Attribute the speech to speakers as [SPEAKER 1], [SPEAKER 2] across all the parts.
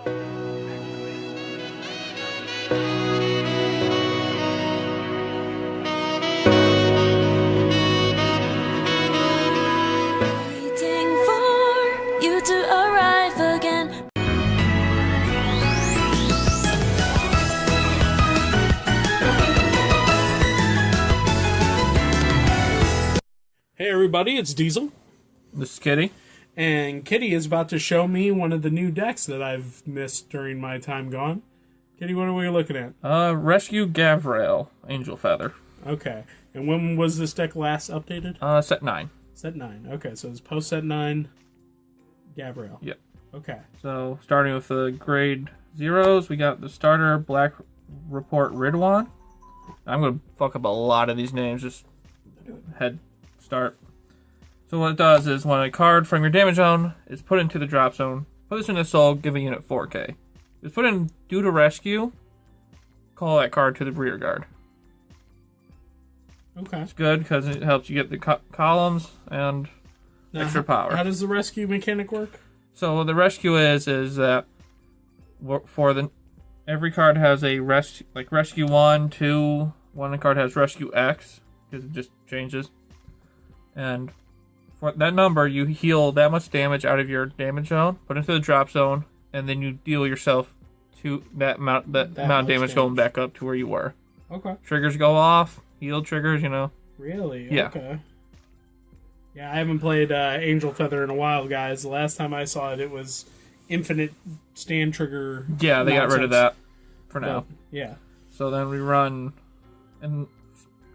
[SPEAKER 1] Waiting for you to arrive again.
[SPEAKER 2] Hey everybody, it's Diesel.
[SPEAKER 3] This is Kitty.
[SPEAKER 2] And Kitty is about to show me one of the new decks that I've missed during my time gone. Kitty, what are we looking at?
[SPEAKER 3] Rescue Gavrail, Angel Feather.
[SPEAKER 2] Okay. And when was this deck last updated?
[SPEAKER 3] Set 9.
[SPEAKER 2] Set 9. Okay, so it's post set 9, Gavrail.
[SPEAKER 3] Yep.
[SPEAKER 2] Okay.
[SPEAKER 3] So, starting with the grade 0s, we got the starter, Black Report Ridwan. I'm going to fuck up a lot of these names, just head start. So what it does is when a card from your damage zone is put into the drop zone, put this in the soul, give a unit 4k. It's put in due to rescue, call that card to the rear guard.
[SPEAKER 2] Okay.
[SPEAKER 3] It's good because it helps you get the columns and
[SPEAKER 2] Now,
[SPEAKER 3] extra power.
[SPEAKER 2] How does the rescue mechanic work?
[SPEAKER 3] So what the rescue is that for the every card has a rescue 1, 2, one card has rescue X because it just changes. And for that number, you heal that much damage out of your damage zone, put it into the drop zone, and then you deal yourself to that amount of damage going back up to where you were.
[SPEAKER 2] Okay.
[SPEAKER 3] Triggers go off, heal triggers, you know.
[SPEAKER 2] Really?
[SPEAKER 3] Yeah.
[SPEAKER 2] Okay. Yeah, I haven't played Angel Feather in a while, guys. The last time I saw it, it was infinite stand trigger.
[SPEAKER 3] Yeah, they got rid of that for now.
[SPEAKER 2] But, yeah.
[SPEAKER 3] So then we run, and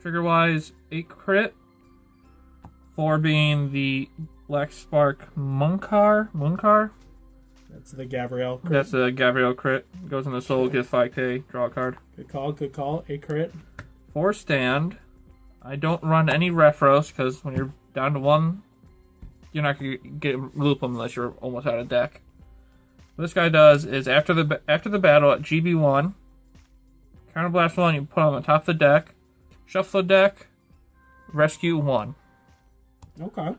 [SPEAKER 3] trigger-wise, 8 crit. 4 being the Black Spark Munkar.
[SPEAKER 2] That's the Gavrail crit.
[SPEAKER 3] That's a Gavrail crit. Goes in the soul, gets 5k, draw a card.
[SPEAKER 2] Good call, good call. 8 crit.
[SPEAKER 3] 4 stand. I don't run any Refros, because when you're down to 1, you're not going to get loop them unless you're almost out of deck. What this guy does is after the battle at GB1, Counterblast 1, you put on the top of the deck, shuffle the deck, rescue 1.
[SPEAKER 2] Okay.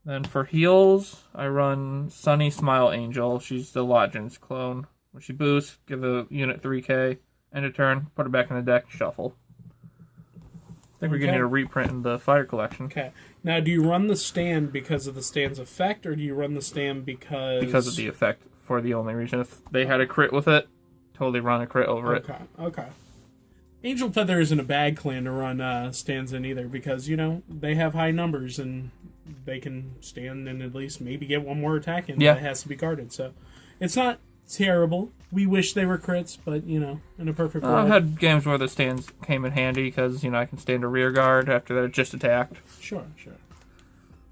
[SPEAKER 3] Then for heals, I run Sunny Smile Angel. She's the Logins clone. When she boosts, give a unit 3k, end of turn, put her back in the deck, shuffle. I think we're getting a reprint in the Fire Collection.
[SPEAKER 2] Okay. Now, do you run the stand because of the stand's effect, or do you run the stand because...
[SPEAKER 3] Because of the effect, for the only reason. If they had a crit with it, totally run a crit over it.
[SPEAKER 2] Okay. Angel Feather isn't a bad clan to run stands in either, because, you know, they have high numbers, and they can stand and at least maybe get one more attack in that has to be guarded. So, it's not terrible. We wish they were crits, but, you know, in a perfect world.
[SPEAKER 3] I've had games where the stands came in handy, because, you know, I can stand a rear guard after they're just attacked.
[SPEAKER 2] Sure.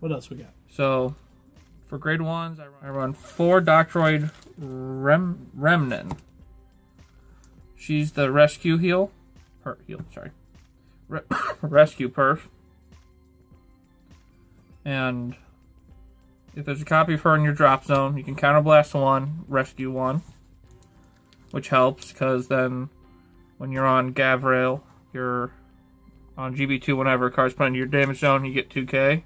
[SPEAKER 2] What else we got?
[SPEAKER 3] So, for grade 1s, I run 4 Doctroid Remnant. She's the rescue rescue perf. And if there's a copy of her in your drop zone, you can counterblast 1, rescue 1. Which helps, because then when you're on Gavrail, you're on GB2 whenever a card's put into your damage zone, you get 2k.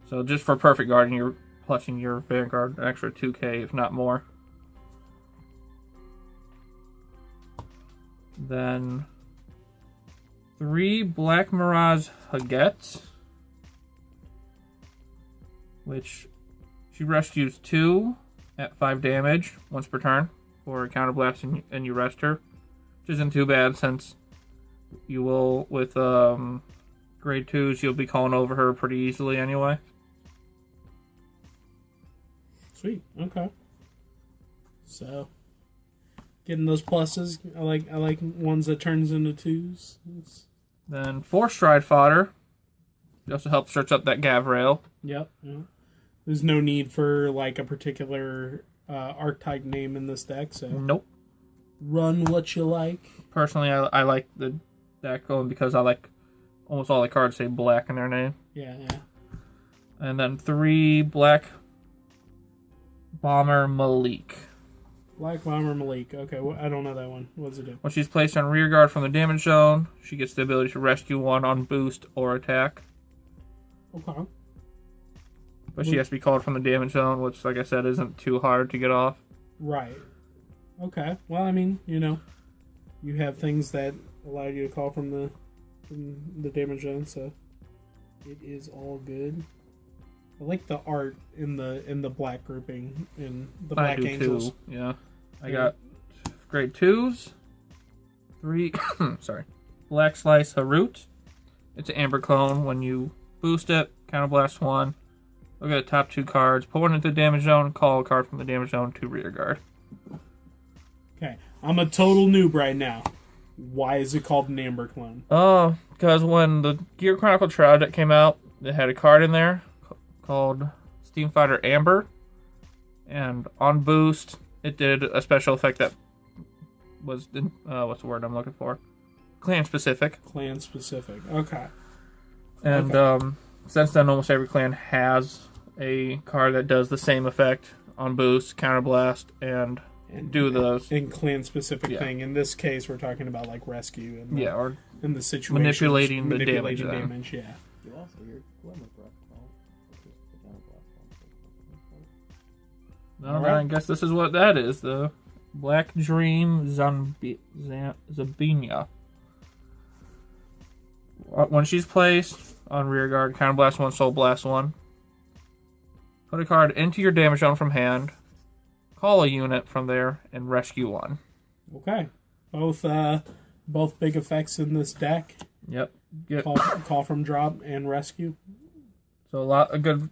[SPEAKER 3] So just for perfect guarding, you're plussing your Vanguard an extra 2k, if not more. Then 3 Black Mirage Hagettes, which she rescues 2 at 5 damage once per turn for a counterblast, and you rest her, which isn't too bad since you will, with grade 2s, you'll be calling over her pretty easily anyway.
[SPEAKER 2] Sweet. Okay. So, getting those pluses. I like ones that turns into 2s.
[SPEAKER 3] Then 4 Stride Fodder. It also helps search up that Gavrail.
[SPEAKER 2] Yep. There's no need for like a particular archetype name in this deck, so
[SPEAKER 3] Nope.
[SPEAKER 2] Run what you like.
[SPEAKER 3] Personally, I like the deck going because I like almost all the cards say black in their name.
[SPEAKER 2] Yeah.
[SPEAKER 3] And then 3 Black Bomber Malik.
[SPEAKER 2] Black Bomber Malik. Okay, I don't know that one. What does it do?
[SPEAKER 3] When she's placed on rear guard from the damage zone, she gets the ability to rescue 1 on boost or attack.
[SPEAKER 2] Okay.
[SPEAKER 3] But she has to be called from the damage zone, which, like I said, isn't too hard to get off.
[SPEAKER 2] Right. Okay. Well, I mean, you have things that allow you to call from the damage zone, so it is all good. I like the art in the black grouping in the Black Angels.
[SPEAKER 3] Too. Yeah. I got grade 2s. 3. Sorry. Black Slice Harut. It's an Amber clone. When you boost it, counterblast 1. Look at the top 2 cards. Put one into the damage zone. Call a card from the damage zone to rear guard.
[SPEAKER 2] Okay. I'm a total noob right now. Why is it called an Amber clone?
[SPEAKER 3] Oh, because when the Gear Chronicle Trial deck came out, it had a card in there called Steam Fighter Amber. And on boost, it did a special effect that was, what's the word I'm looking for? Clan specific.
[SPEAKER 2] Clan specific. Okay.
[SPEAKER 3] And since then, almost every clan has a card that does the same effect on boost, counterblast, and do those.
[SPEAKER 2] In clan specific thing. In this case, we're talking about like rescue. And
[SPEAKER 3] or
[SPEAKER 2] in the situation.
[SPEAKER 3] Manipulating the damage.
[SPEAKER 2] Yeah.
[SPEAKER 4] You also your Glimmer Breath call, which is the counterblast one.
[SPEAKER 3] Well, I guess this is what that is. The Black Dream Zabinia. When she's placed on rear guard, counterblast 1, soul blast 1. Put a card into your damage zone from hand. Call a unit from there and rescue 1.
[SPEAKER 2] Okay. Both big effects in this deck.
[SPEAKER 3] Yep.
[SPEAKER 2] Call from drop and rescue.
[SPEAKER 3] So a good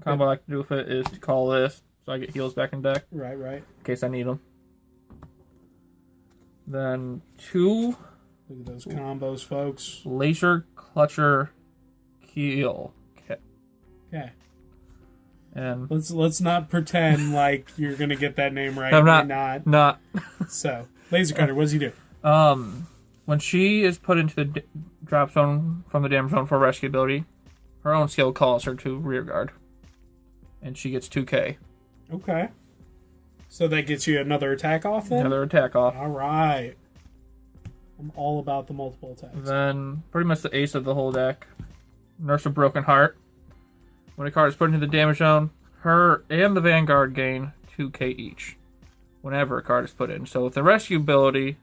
[SPEAKER 3] combo I like to do with it is to call this, so I get heals back in deck.
[SPEAKER 2] Right.
[SPEAKER 3] In case I need them. Then 2.
[SPEAKER 2] Look at those combos, folks.
[SPEAKER 3] Laser Clutcher Keel.
[SPEAKER 2] Okay.
[SPEAKER 3] And
[SPEAKER 2] let's not pretend like you're gonna get that name right.
[SPEAKER 3] I'm
[SPEAKER 2] You're
[SPEAKER 3] not.
[SPEAKER 2] So, Laser Cutter, what does he do?
[SPEAKER 3] When she is put into the drop zone from the damage zone for rescue ability, her own skill calls her to rear guard, and she gets 2k.
[SPEAKER 2] Okay. So that gets you another attack off then?
[SPEAKER 3] Another attack off.
[SPEAKER 2] All right. I'm all about the multiple attacks.
[SPEAKER 3] Then, pretty much the ace of the whole deck, Nurse a Broken Heart. When a card is put into the damage zone, her and the Vanguard gain 2k each whenever a card is put in. So with the rescue ability,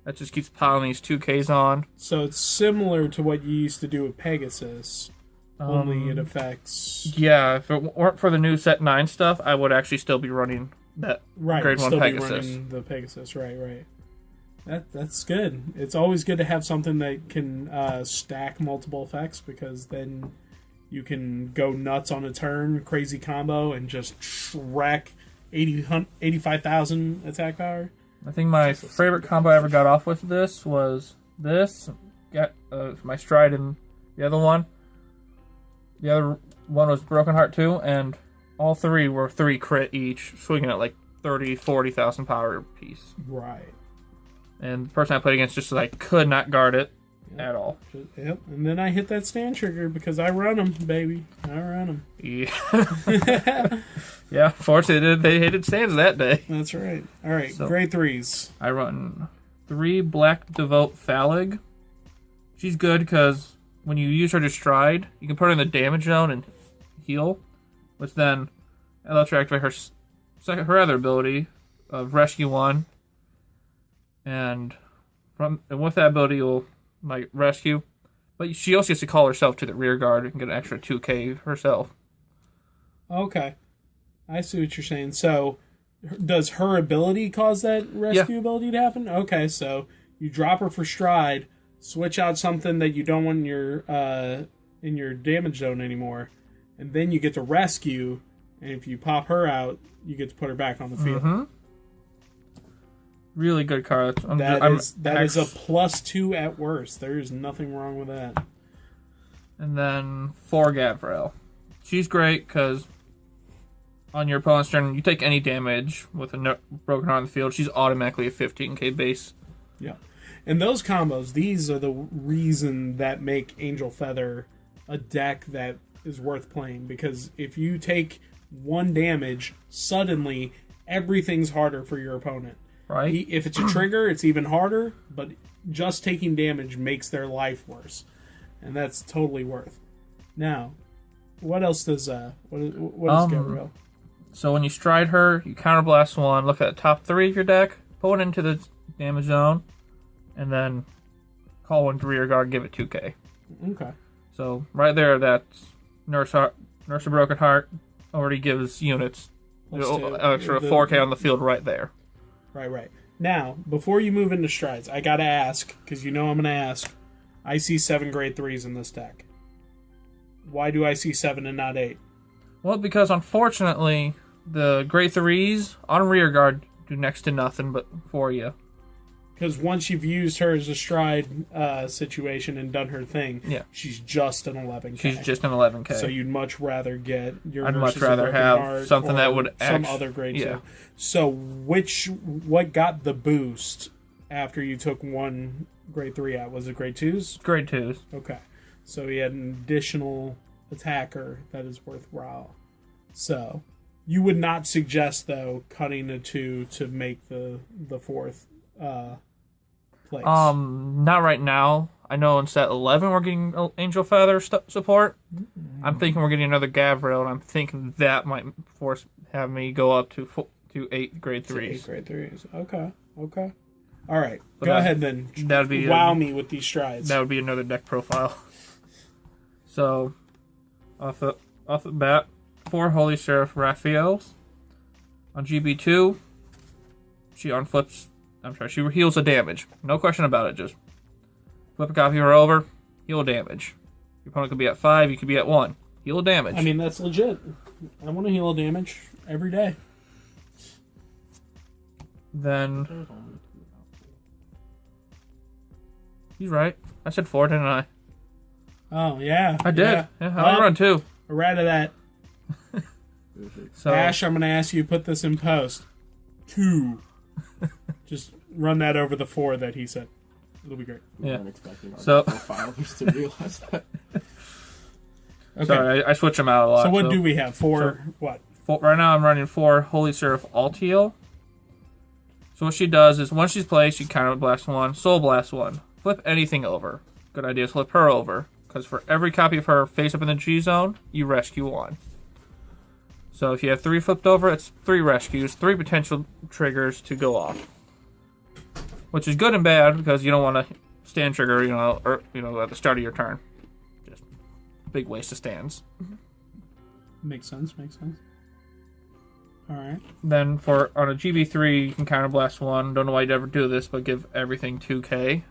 [SPEAKER 3] that just keeps piling these 2ks on.
[SPEAKER 2] So it's similar to what you used to do with Pegasus, only it affects...
[SPEAKER 3] Yeah, if it weren't for the new Set 9 stuff, I would actually still be running that Grade 1
[SPEAKER 2] still
[SPEAKER 3] Pegasus.
[SPEAKER 2] Be running the Pegasus, right. That's good. It's always good to have something that can stack multiple effects, because then you can go nuts on a turn, crazy combo, and just wreck 85,000 attack power.
[SPEAKER 3] I think my favorite combo I ever got off with this was this. Got my Stride and the other one. The other one was Broken Heart 2, and all 3 were 3 crit each, swinging at like 30,000, 40,000 power apiece.
[SPEAKER 2] Right.
[SPEAKER 3] And the person I played against just like could not guard it at all.
[SPEAKER 2] Yep. And then I hit that stand trigger because I run them, baby. I run them.
[SPEAKER 3] Yeah. Yeah. Fortunately, they hated stands that day.
[SPEAKER 2] That's right. All right.
[SPEAKER 3] So,
[SPEAKER 2] grade 3s.
[SPEAKER 3] I run 3 Black Devote Phaleg. She's good because when you use her to stride, you can put her in the damage zone and heal, which then lets her activate her other ability of Rescue 1. And with that ability, you'll like rescue. But she also gets to call herself to the rear guard and get an extra 2k herself.
[SPEAKER 2] Okay. I see what you're saying. So, does her ability cause that rescue ability to happen? Okay, so you drop her for stride, switch out something that you don't want in your damage zone anymore, and then you get to rescue, and if you pop her out, you get to put her back on the field.
[SPEAKER 3] Mm-hmm. Really good card.
[SPEAKER 2] That is a +2 at worst. There is nothing wrong with that.
[SPEAKER 3] And then 4 Gavrail. She's great because on your opponent's turn, you take any damage with a broken heart on the field, she's automatically a 15k base.
[SPEAKER 2] Yeah. And those combos, these are the reason that make Angel Feather a deck that is worth playing. Because if you take 1 damage, suddenly everything's harder for your opponent.
[SPEAKER 3] Right.
[SPEAKER 2] If it's a trigger, it's even harder, but just taking damage makes their life worse. And that's totally worth. Now, what else does what is Gavrail?
[SPEAKER 3] So when you stride her, you counterblast one, look at the top 3 of your deck, pull it into the damage zone, and then call one to rear guard, give it 2k.
[SPEAKER 2] Okay.
[SPEAKER 3] So right there, that's Nurse a Broken Heart already gives units extra 4k on the field right there.
[SPEAKER 2] Right. Now, before you move into strides, I gotta ask, because you know I'm gonna ask. I see 7 grade 3s in this deck. Why do I see 7 and not 8?
[SPEAKER 3] Well, because unfortunately, the grade 3s on rear guard do next to nothing but for you.
[SPEAKER 2] Because once you've used her as a stride situation and done her thing,
[SPEAKER 3] yeah,
[SPEAKER 2] she's just an 11k.
[SPEAKER 3] She's just an 11k.
[SPEAKER 2] So you'd much rather get your
[SPEAKER 3] I'd
[SPEAKER 2] Nurses
[SPEAKER 3] much rather
[SPEAKER 2] of Broken
[SPEAKER 3] have
[SPEAKER 2] Heart
[SPEAKER 3] something that
[SPEAKER 2] or
[SPEAKER 3] would
[SPEAKER 2] some other grade 2. So what got the boost after you took 1 grade 3 out? Was it grade 2s?
[SPEAKER 3] Grade 2s.
[SPEAKER 2] Okay. So he had an additional attacker that is worthwhile. So you would not suggest, though, cutting a 2 to make the 4th place.
[SPEAKER 3] Not right now. I know in set 11 we're getting Angel Feather support. Mm-hmm. I'm thinking we're getting another Gavrail, and I'm thinking that might have me go up to 8 grade 3s.
[SPEAKER 2] 8 grade 3s. Okay. All right. Go ahead then.
[SPEAKER 3] That'd be
[SPEAKER 2] wow me with these strides.
[SPEAKER 3] That would be another deck profile. So, off the bat, 4 Holy Seraph Raphaels. On GB2, she heals a damage. No question about it. Just flip a copy of her over, heal damage. Your opponent could be at 5, you could be at 1. Heal damage.
[SPEAKER 2] I mean, that's legit. I want to heal damage every day.
[SPEAKER 3] Then... He's right. I said 4, didn't I?
[SPEAKER 2] Oh, yeah.
[SPEAKER 3] I did. Yeah, I'll run 2.
[SPEAKER 2] We're right of that.
[SPEAKER 3] So,
[SPEAKER 2] Ash, I'm going to ask you to put this in post. 2. Just run that over the 4 that he said. It'll be great.
[SPEAKER 3] Yeah.
[SPEAKER 4] I'm expecting our
[SPEAKER 3] So
[SPEAKER 4] profilers to realize that.
[SPEAKER 3] Okay. Sorry, I switch them out a lot.
[SPEAKER 2] So what do we have? 4 what?
[SPEAKER 3] Right now I'm running 4 Holy Seraph Altiel. So what she does is once she's placed, she counterblast 1, soul blast 1. Flip anything over. Good idea is flip her over. Because for every copy of her face up in the G zone, you rescue 1. So if you have 3 flipped over, it's 3 rescues, 3 potential triggers to go off. Which is good and bad because you don't want to stand trigger, at the start of your turn. Just big waste of stands.
[SPEAKER 2] Makes sense. All right.
[SPEAKER 3] Then on a GB3, you can counterblast 1. Don't know why you'd ever do this, but give everything 2k.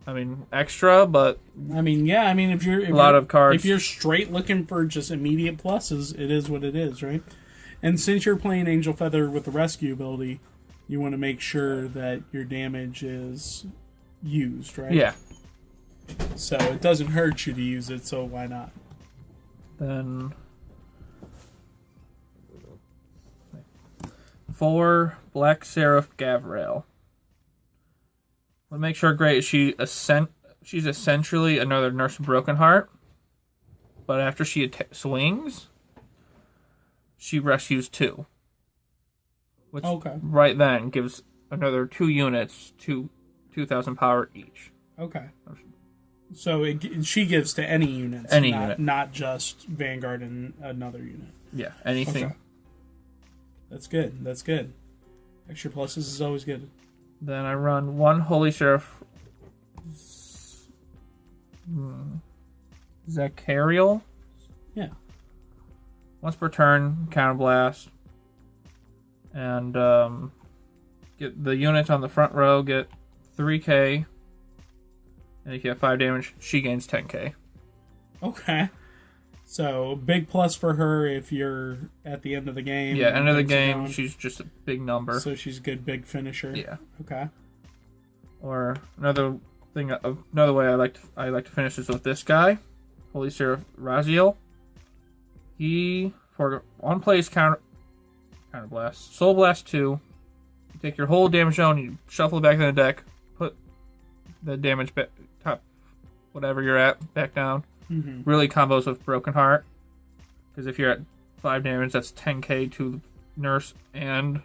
[SPEAKER 3] I mean, extra, but
[SPEAKER 2] I mean, yeah. I mean, if you're
[SPEAKER 3] of cards.
[SPEAKER 2] If you're straight looking for just immediate pluses, it is what it is, right? And since you're playing Angel Feather with the rescue ability, you want to make sure that your damage is used, right?
[SPEAKER 3] Yeah.
[SPEAKER 2] So it doesn't hurt you to use it, so why not?
[SPEAKER 3] Then 4 Black Seraph Gavrail. What makes her great is she's essentially another Nurse Broken Heart, but after she swings, she rescues 2. Which right then gives another 2 units to 2,000 power each.
[SPEAKER 2] Okay. So she gives to any units.
[SPEAKER 3] Unit.
[SPEAKER 2] Not just Vanguard and another unit.
[SPEAKER 3] Yeah, anything.
[SPEAKER 2] Okay. That's good. Extra pluses is always good.
[SPEAKER 3] Then I run 1 Holy Seraph Zachariel.
[SPEAKER 2] Yeah.
[SPEAKER 3] Once per turn, counterblast. And get the units on the front row get 3k. And if you have 5 damage, she gains 10k.
[SPEAKER 2] Okay. So, big plus for her if you're at the end of the game.
[SPEAKER 3] Yeah, end of the game, she's just a big number.
[SPEAKER 2] So she's a good big finisher.
[SPEAKER 3] Yeah.
[SPEAKER 2] Okay.
[SPEAKER 3] Or another way I like to finish is with this guy, Holy Seraph Raziel. He, for on place counterblast, Soul Blast 2, you take your whole damage zone, you shuffle it back in the deck, put the damage top, whatever you're at, back down.
[SPEAKER 2] Mm-hmm.
[SPEAKER 3] Really combos with Broken Heart. Because if you're at 5 damage, that's 10k to Nurse and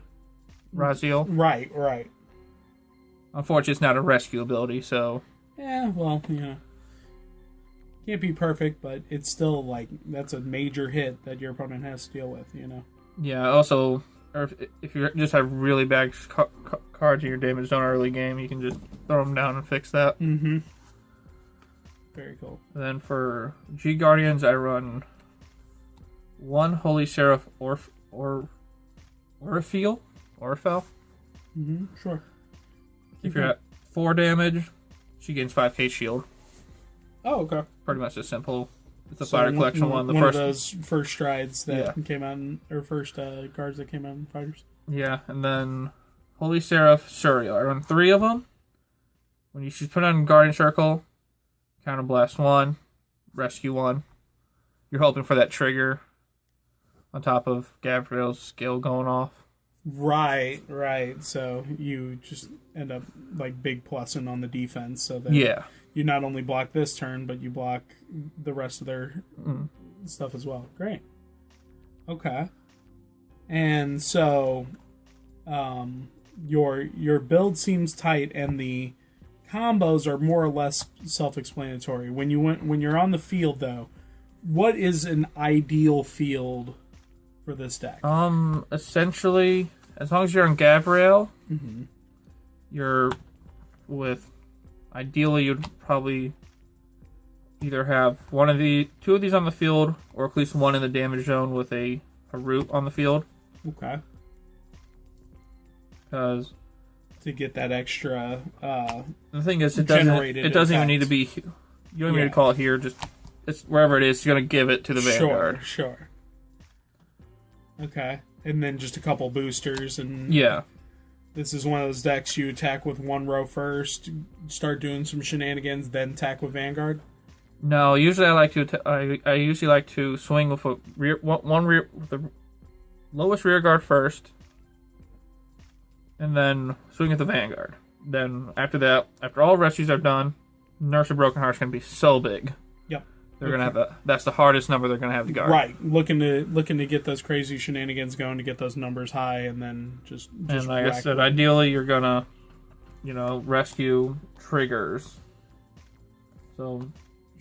[SPEAKER 3] Raziel.
[SPEAKER 2] Right.
[SPEAKER 3] Unfortunately, it's not a rescue ability, so...
[SPEAKER 2] Yeah, well, yeah. can't be perfect, but it's still like that's a major hit that your opponent has to deal with.
[SPEAKER 3] Yeah. Also, or if you just have really bad cards in your damage zone early game, you can just throw them down and fix that.
[SPEAKER 2] Mm-hmm. Very cool.
[SPEAKER 3] And then for G Guardians, I run 1 Holy Seraph Orifel.
[SPEAKER 2] Mm-hmm. Sure.
[SPEAKER 3] If you're at 4 damage, she gains 5k shield.
[SPEAKER 2] Oh, okay.
[SPEAKER 3] Pretty much as simple. It's a fighter collection one.
[SPEAKER 2] One of those first strides that came out, or first cards that came out in fighters.
[SPEAKER 3] Yeah, and then Holy Seraph Suriel. I run 3 of them. When she's put on Guardian Circle, Counterblast 1, Rescue 1. You're hoping for that trigger on top of Gavrail's skill going off.
[SPEAKER 2] Right. So you just end up like big plussing on the defense, so that you not only block this turn, but you block the rest of their stuff as well. Great. Okay. And so, your build seems tight, and the combos are more or less self-explanatory. When you're on the field, though, what is an ideal field for this deck?
[SPEAKER 3] Essentially, as long as you're on Gavrail, you're with. Ideally, you'd probably either have 2 of these on the field, or at least 1 in the damage zone with a root on the field.
[SPEAKER 2] Okay.
[SPEAKER 3] Because
[SPEAKER 2] to get that extra.
[SPEAKER 3] The thing is, it doesn't even need to be. You don't even need to call it here. Just it's wherever it is. You're gonna give it to the Vanguard.
[SPEAKER 2] Sure. Okay, and then just a couple boosters and This is one of those decks you attack with 1 row first, start doing some shenanigans, then attack with Vanguard.
[SPEAKER 3] No, usually I like to. I usually like to swing with a one rear with the lowest rear guard first, and then swing at the Vanguard. Then after that, after all rescues are done, Nurse of Broken Heart's gonna be so big.
[SPEAKER 2] Yep.
[SPEAKER 3] They're gonna have that's the hardest number they're gonna have to guard.
[SPEAKER 2] Right, looking to get those crazy shenanigans going to get those numbers high, and then just
[SPEAKER 3] and like I said, ideally you're gonna, rescue triggers. So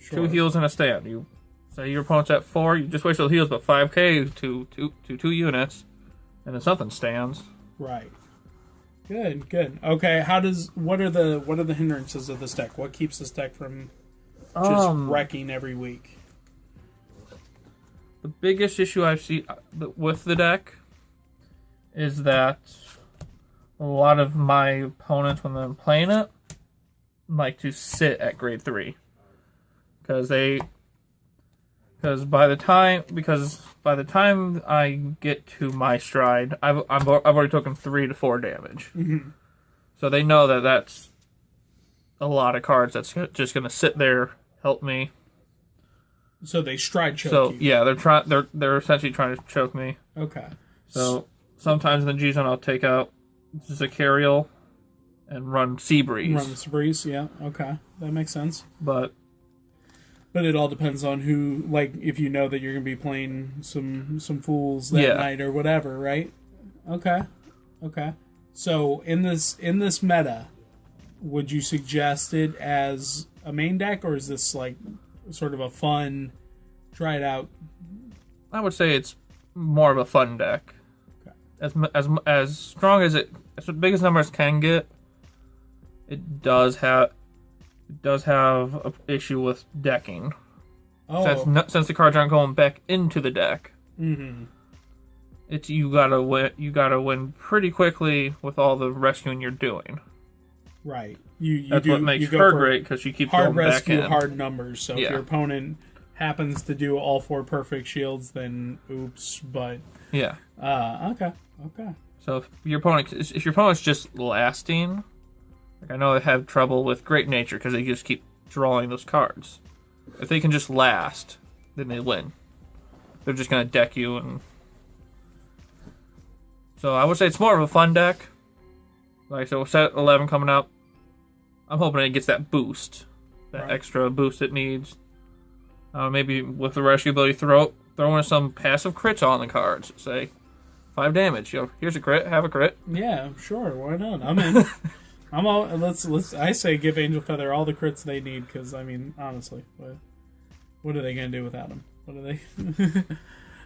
[SPEAKER 3] 2 heals and a stand. You say your opponent's at 4, you just wait till the heals, but 5k to 2 units, and then something stands.
[SPEAKER 2] Right. Good. Okay, what are the hindrances of this deck? What keeps this deck from just wrecking every week?
[SPEAKER 3] The biggest issue I see with the deck is that a lot of my opponents, when they're playing it, like to sit at grade 3 because by the time I get to my stride, I've already taken 3 to 4 damage.
[SPEAKER 2] Mm-hmm.
[SPEAKER 3] So they know that that's a lot of cards that's just going to sit there, help me.
[SPEAKER 2] So they stride choke you.
[SPEAKER 3] Yeah, they're essentially trying to choke me.
[SPEAKER 2] Okay.
[SPEAKER 3] So sometimes in the G zone I'll take out Gavrail and run Sea Breeze.
[SPEAKER 2] Yeah. Okay, that makes sense.
[SPEAKER 3] But
[SPEAKER 2] it all depends on who. Like, if you know that you're going to be playing some fools that night or whatever, right? Okay. So in this meta, would you suggest it as a main deck, or is this like sort of a fun, try it out?
[SPEAKER 3] I would say it's more of a fun deck. Okay. As strong as the biggest numbers can get, it does have an issue with decking. Oh. Since the cards aren't going back into the deck.
[SPEAKER 2] Mm-hmm.
[SPEAKER 3] It's you gotta win pretty quickly with all the rescuing you're doing.
[SPEAKER 2] Right.
[SPEAKER 3] That's what makes her great, because she keeps going back in.
[SPEAKER 2] Hard numbers. So if your opponent happens to do all 4 perfect shields, then oops. But okay.
[SPEAKER 3] So if your opponent's just lasting, like I know they have trouble with Great Nature because they just keep drawing those cards. If they can just last, then they win. They're just gonna deck you, and so I would say it's more of a fun deck. Like, so set 11 coming up, I'm hoping it gets that boost, that extra boost it needs. Maybe with the rescue ability, throw in some passive crits on the cards. Say 5 damage. Here's a crit. Have a crit.
[SPEAKER 2] Yeah, sure. Why not? I'm in. Let's. I say give Angel Feather all the crits they need, because I mean, honestly, but What are they going to do without him? What are they?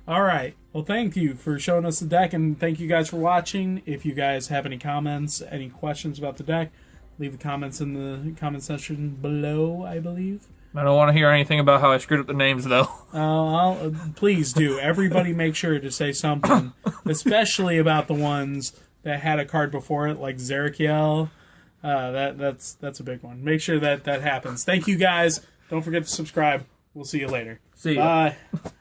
[SPEAKER 2] All right. Well, thank you for showing us the deck, and thank you guys for watching. If you guys have any comments, any questions about the deck, leave the comments in the comment section below, I believe.
[SPEAKER 3] I don't want to hear anything about how I screwed up the names, though.
[SPEAKER 2] Please do. Everybody make sure to say something, especially about the ones that had a card before it, like Zerakiel. That's a big one. Make sure that happens. Thank you, guys. Don't forget to subscribe. We'll see you later.
[SPEAKER 3] See ya.
[SPEAKER 2] Bye.